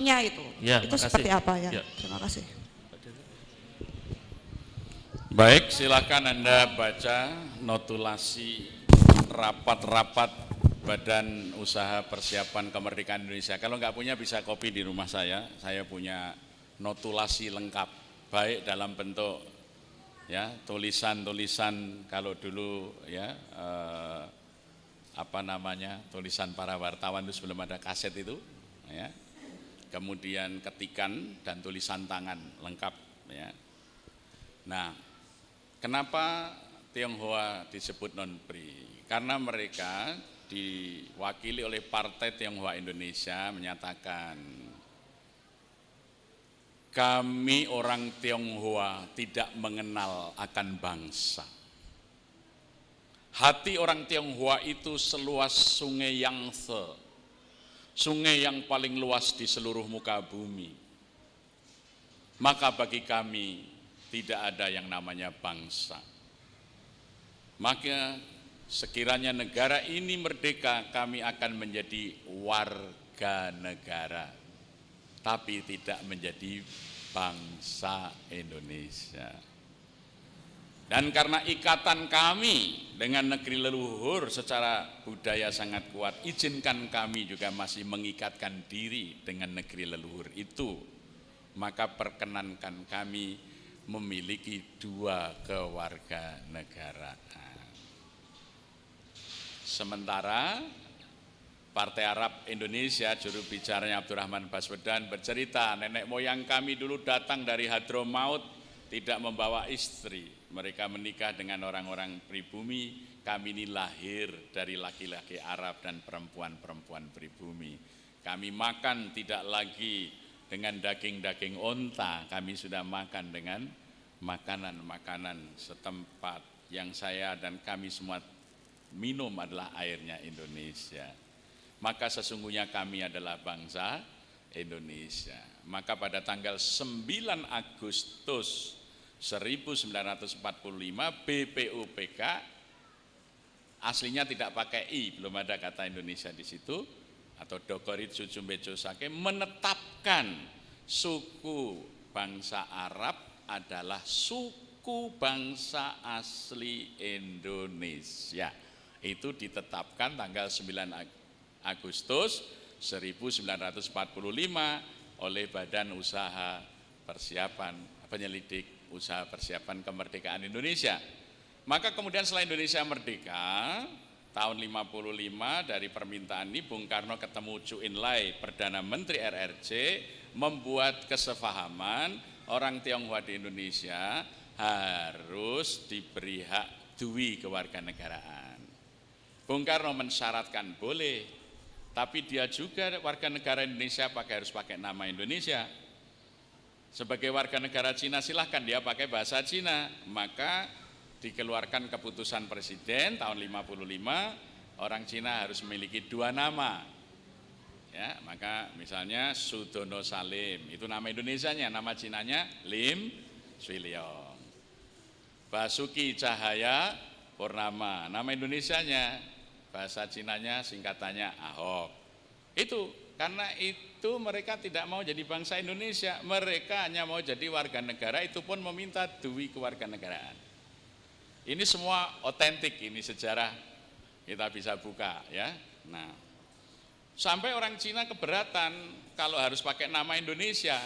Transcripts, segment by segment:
itu. Ya, Itu makasih. seperti apa ya? Ya. Terima kasih. Baik, silakan Anda baca notulasi rapat-rapat Badan Usaha Persiapan Kemerdekaan Indonesia. Kalau nggak punya bisa copy di rumah saya punya notulasi lengkap, baik dalam bentuk ya tulisan-tulisan kalau dulu ya tulisan para wartawan itu sebelum ada kaset itu ya. Kemudian ketikan dan tulisan tangan lengkap ya. Nah, kenapa Tionghoa disebut non-PRI? Karena mereka diwakili oleh Partai Tionghoa Indonesia menyatakan kami orang Tionghoa tidak mengenal akan bangsa. Hati orang Tionghoa itu seluas sungai Yangtze, sungai yang paling luas di seluruh muka bumi. Maka bagi kami tidak ada yang namanya bangsa. Maka sekiranya negara ini merdeka, kami akan menjadi warga negara, tapi tidak menjadi bangsa Indonesia. Dan karena ikatan kami dengan negeri leluhur secara budaya sangat kuat, izinkan kami juga masih mengikatkan diri dengan negeri leluhur itu. Maka perkenankan kami memiliki dua kewarganegaraan. Sementara Partai Arab Indonesia, juru bicaranya Abdurrahman Baswedan bercerita, nenek moyang kami dulu datang dari Hadramaut tidak membawa istri. Mereka menikah dengan orang-orang pribumi, kami ini lahir dari laki-laki Arab dan perempuan-perempuan pribumi. Kami makan tidak lagi dengan daging-daging onta, kami sudah makan dengan makanan-makanan setempat. Yang saya dan kami semua minum adalah airnya Indonesia. Maka sesungguhnya kami adalah bangsa Indonesia. Maka pada tanggal 9 Agustus 1945 BPUPK aslinya tidak pakai I, belum ada kata Indonesia di situ, atau Dokoritsu Jumbejo Sake menetapkan suku bangsa Arab adalah suku bangsa asli Indonesia. Itu ditetapkan tanggal 9 Agustus 1945 oleh Badan Usaha Persiapan Penyelidik Usaha Persiapan Kemerdekaan Indonesia. Maka kemudian setelah Indonesia merdeka tahun 55 dari permintaan ini Bung Karno ketemu Chu Enlai, Perdana Menteri RRC, membuat kesepahaman orang Tionghoa di Indonesia harus diberi hak dui kewarganegaraan. Bung Karno mensyaratkan boleh, tapi dia juga warga negara Indonesia harus pakai nama Indonesia. Sebagai warga negara Cina silahkan dia pakai bahasa Cina. Maka dikeluarkan keputusan presiden tahun 55, orang Cina harus memiliki dua nama. Ya, maka misalnya Sudono Salim, itu nama Indonesianya, nama Cinanya Lim Swee Leong. Basuki Cahaya Purnama, nama Indonesianya, bahasa Cinanya singkatannya Ahok. Itu karena itu mereka tidak mau jadi bangsa Indonesia, mereka hanya mau jadi warga negara, itu pun meminta dui kewarganegaraan. Ini semua otentik, ini sejarah kita bisa buka ya. Nah, sampai orang Cina keberatan kalau harus pakai nama Indonesia.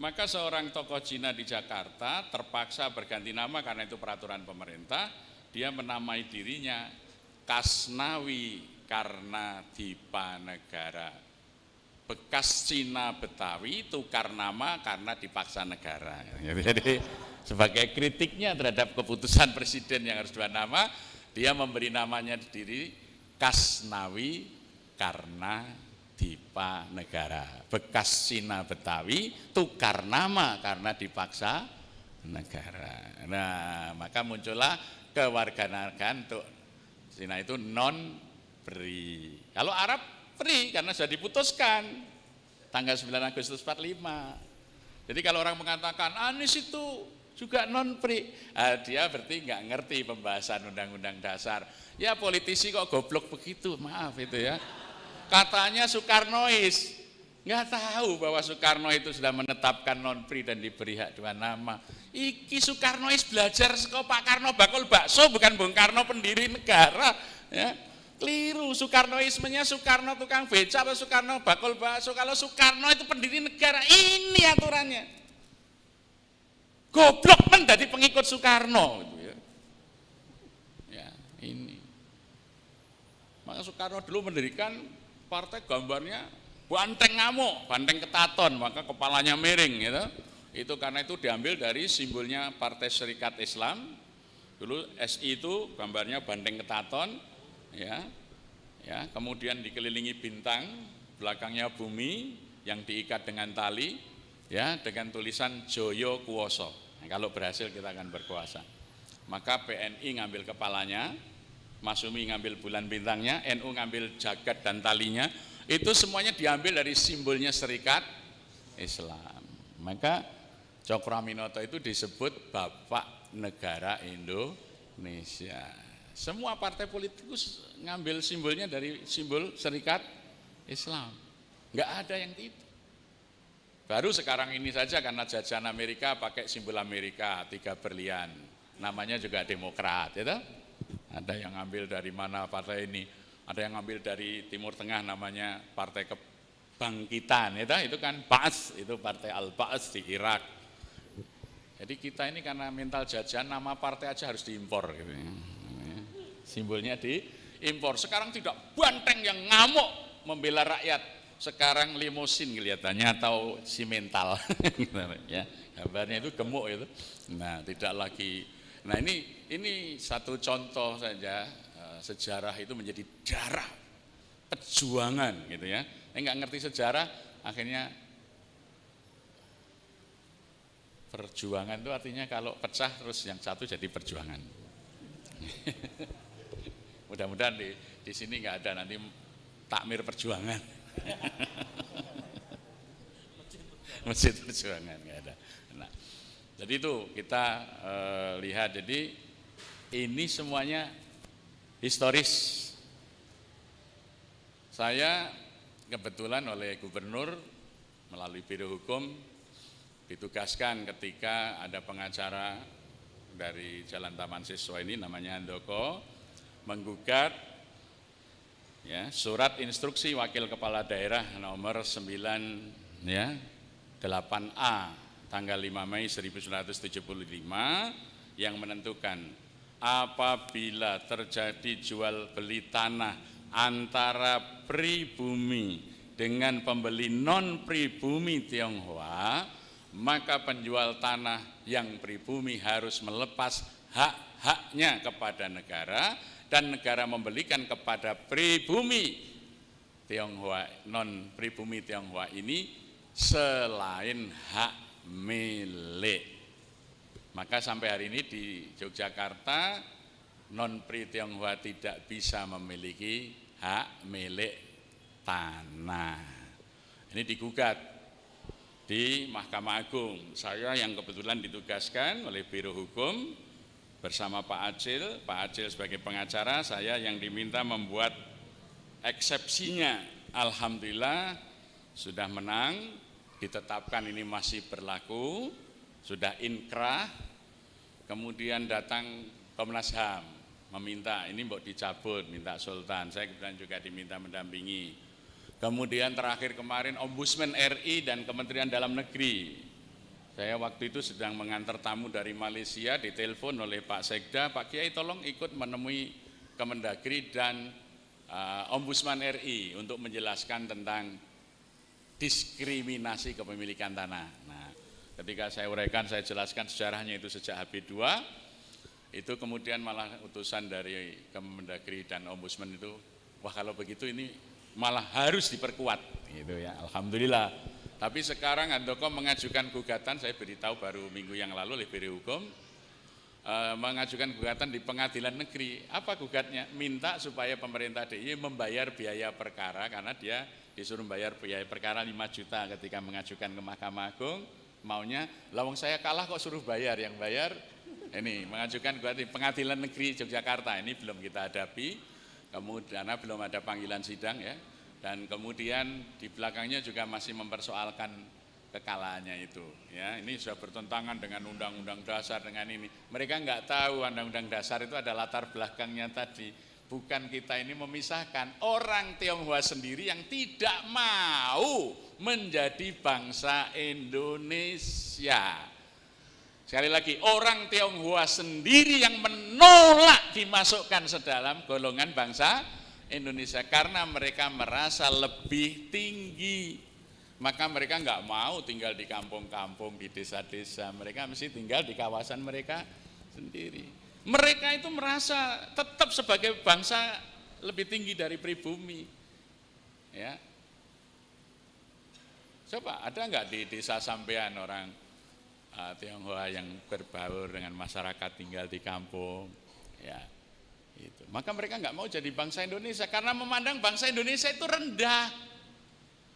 Maka seorang tokoh Cina di Jakarta terpaksa berganti nama karena itu peraturan pemerintah. Dia menamai dirinya Kasnawi Karnadipa Negara. Bekas Cina Betawi tukar nama karena dipaksa negara. Jadi sebagai kritiknya terhadap keputusan presiden yang harus dua nama, dia memberi namanya sendiri Kasnawi Karnadipa Negara. Bekas Cina Betawi tukar nama karena dipaksa negara. Nah, maka muncullah kewarganegaraan untuk Cina itu non-PRI. Kalau Arab PRI karena sudah diputuskan tanggal 9 Agustus 45. Jadi kalau orang mengatakan Anies itu juga non-PRI, dia berarti nggak ngerti pembahasan Undang-Undang Dasar. Ya politisi kok goblok begitu, maaf itu ya. Katanya Soekarnois, Nggak tahu bahwa Soekarno itu sudah menetapkan non-pri dan diberi hak 2 nama. Iki Soekarnois belajar saka Pak Karno bakul bakso, bukan Bung Karno pendiri negara. Ya. Keliru, Soekarnoismenya Soekarno tukang beca atau Soekarno bakul bakso. Kalau Soekarno itu pendiri negara, ini aturannya. Goblok men jadi pengikut Soekarno gitu ya. Ya, ini. Maka Soekarno dulu mendirikan partai gambarnya banteng ngamuk, banteng ketaton, maka kepalanya miring gitu. Itu karena itu diambil dari simbolnya Partai Serikat Islam. Dulu SI itu gambarnya banteng ketaton, ya. Ya, kemudian dikelilingi bintang, belakangnya bumi yang diikat dengan tali, ya, dengan tulisan Joyo Kuwoso. Nah, kalau berhasil kita akan berkuasa. Maka PNI ngambil kepalanya, Masumi ngambil bulan bintangnya, NU ngambil jagat dan talinya. Itu semuanya diambil dari simbolnya Serikat Islam. Maka Cokroaminoto itu disebut Bapak Negara Indonesia. Semua partai politikus ngambil simbolnya dari simbol Serikat Islam. Enggak ada yang tidak. Baru sekarang ini saja karena jajahan Amerika pakai simbol Amerika 3 berlian. Namanya juga Demokrat, ya. Ada yang ngambil dari mana partai ini? Ada yang ngambil dari Timur Tengah namanya Partai Kebangkitan, ya. Itu kan Ba'ats, itu Partai Al-Ba'ats di Irak. Jadi kita ini karena mental jajan nama partai aja harus diimpor gitu ya. Simbolnya diimpor. Sekarang tidak banteng yang ngamuk membela rakyat. Sekarang limosin kelihatannya atau simental. Ya, gambarnya itu gemuk itu. Nah, tidak lagi. Nah, ini satu contoh saja sejarah itu menjadi darah perjuangan gitu ya. Enggak ngerti sejarah akhirnya perjuangan itu artinya kalau pecah terus yang satu jadi perjuangan. Mudah-mudahan di sini nggak ada nanti takmir perjuangan. Masjid perjuangan nggak ada. Nah, jadi itu kita lihat. Jadi ini semuanya historis. Saya kebetulan oleh gubernur melalui Biro Hukum ditugaskan ketika ada pengacara dari Jalan Taman Siswa ini namanya Handoko menggugat ya, surat instruksi Wakil Kepala Daerah nomor 9 ya 8A tanggal 5 Mei 1975 yang menentukan apabila terjadi jual beli tanah antara pribumi dengan pembeli non pribumi Tionghoa, maka penjual tanah yang pribumi harus melepas hak-haknya kepada negara dan negara membelikan kepada pribumi Tionghoa, non pribumi Tionghoa ini selain hak milik. Maka sampai hari ini di Yogyakarta non pri Tionghoa tidak bisa memiliki hak milik tanah. Ini digugat di Mahkamah Agung. Saya yang kebetulan ditugaskan oleh Biro Hukum bersama Pak Acil sebagai pengacara, saya yang diminta membuat eksepsinya. Alhamdulillah sudah menang, ditetapkan ini masih berlaku, sudah inkrah, kemudian datang Komnas HAM meminta ini mau dicabut, minta Sultan, saya kebetulan juga diminta mendampingi. Kemudian terakhir kemarin Ombudsman RI dan Kementerian Dalam Negeri. Saya waktu itu sedang mengantar tamu dari Malaysia, ditelepon oleh Pak Sekda, Pak Kiai tolong ikut menemui Kemendagri dan Ombudsman RI untuk menjelaskan tentang diskriminasi kepemilikan tanah. Nah, ketika saya uraikan, saya jelaskan sejarahnya itu sejak HB2, itu kemudian malah utusan dari Kemendagri dan Ombudsman itu, wah kalau begitu ini malah harus diperkuat gitu ya. Alhamdulillah. Tapi sekarang Handoko mengajukan gugatan, saya beritahu baru minggu yang lalu oleh Biro Hukum, mengajukan gugatan di Pengadilan Negeri. Apa gugatnya? Minta supaya pemerintah DIY membayar biaya perkara karena dia disuruh bayar biaya perkara 5 juta ketika mengajukan ke Mahkamah Agung. Maunya, lawang saya kalah kok suruh bayar, yang bayar ini mengajukan gugatan di Pengadilan Negeri Yogyakarta. Ini belum kita hadapi. Kemudian belum ada panggilan sidang ya. Dan kemudian di belakangnya juga masih mempersoalkan kekalahannya itu. Ya, ini sudah bertentangan dengan undang-undang dasar dengan ini. Mereka nggak tahu undang-undang dasar itu ada latar belakangnya tadi. Bukan kita ini memisahkan orang Tionghoa sendiri yang tidak mau menjadi bangsa Indonesia. Sekali lagi, orang Tionghoa sendiri yang menolak dimasukkan sedalam golongan bangsa Indonesia karena mereka merasa lebih tinggi. Maka mereka nggak mau tinggal di kampung-kampung, di desa-desa. Mereka mesti tinggal di kawasan mereka sendiri. Mereka itu merasa tetap sebagai bangsa lebih tinggi dari pribumi. Ya. Coba ada nggak di desa sampean orang Tionghoa yang berbaur dengan masyarakat tinggal di kampung? Ya. Itu. Maka mereka nggak mau jadi bangsa Indonesia karena memandang bangsa Indonesia itu rendah.